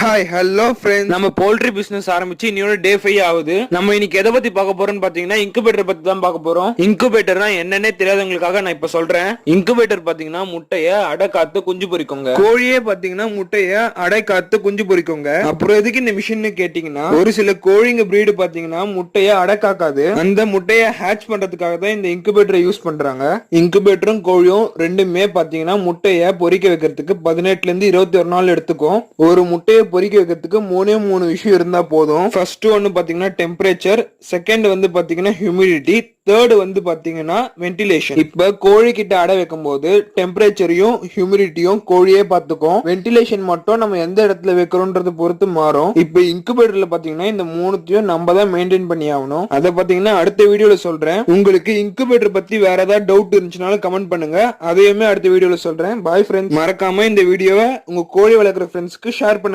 Hi hello friends, நம்ம poultry business ஆரம்பிச்சு இன்னொரு டே 5 ஆகுது. நம்ம இன்னைக்கு எதை பத்தி பார்க்க போறோம்னு பாத்தீங்கன்னா இன்குபேட்டர் பத்தி தான் பார்க்க போறோம். இன்குபேட்டர்னா என்னன்னே தெரியாதவங்களுக்காக நான் இப்ப சொல்றேன். இன்குபேட்டர் பாத்தீங்கன்னா முட்டைய அடை காத்து குஞ்சு பொரிக்குங்க. கோழியே பாத்தீங்கன்னா முட்டைய அடை காத்து குஞ்சு பொரிக்குங்க. அப்புறம் எதுக்கு இந்த மிஷின் கேட்டீங்கன்னா, ஒரு சில கோழிங்க பிரீடு பாத்தீங்கன்னா முட்டைய அடை காக்காது. அந்த முட்டைய ஹேட்ச் பண்றதுக்காக தான் இந்த இன்குபேட்டரை யூஸ் பண்றாங்க. இன்குபேட்டரும் கோழியும் ரெண்டுமே பாத்தீங்கன்னா முட்டைய பொரிக்க வைக்கிறதுக்கு 18 இருந்து 21 நாள் எடுத்துக்கும். ஒரு முட்டையை பொரிக்க வைக்கிறதுக்கு மூணு விஷயம் இருந்தா போதும். ஃபர்ஸ்ட் ஒன்னு பாத்தீங்கன்னா டெம்பரேச்சர், செகண்ட் வந்து பாத்தீங்கன்னா ஹியூமிடிட்டி, தேர்ட் வந்து பாத்தீங்கன்னா வென்டிலேஷன். இப்ப கோழி கிட்ட அடை வைக்கும் போது டெம்பரேச்சரையும் ஹியூமிடிட்டியும் கோழியே பாத்துக்கும். வென்டிலேஷன் மட்டும் நம்ம எந்த இடத்துல வைக்கிறோம்ன்றது பொறுத்து மாறும். இப்ப இன்குபேட்டர்ல பாத்தீங்கன்னா இந்த மூணுத்தையும் நம்ம தான் மெயின்டைன் பண்ணி ஆகணும். அதை பாத்தீங்கன்னா அடுத்த வீடியோல சொல்றேன். உங்களுக்கு இன்குபேட்டர் பத்தி வேற ஏதாவது டவுட் இருந்துச்சுனாலும் கமெண்ட் பண்ணுங்க, அதையுமே அடுத்த வீடியோல சொல்றேன். பாய் ஃப்ரெண்ட்ஸ், மறக்காம இந்த வீடியோவை உங்க கோழி வளர்க்குற ஃப்ரெண்ட்ஸ்க்கு ஷேர் பண்ணுங்க.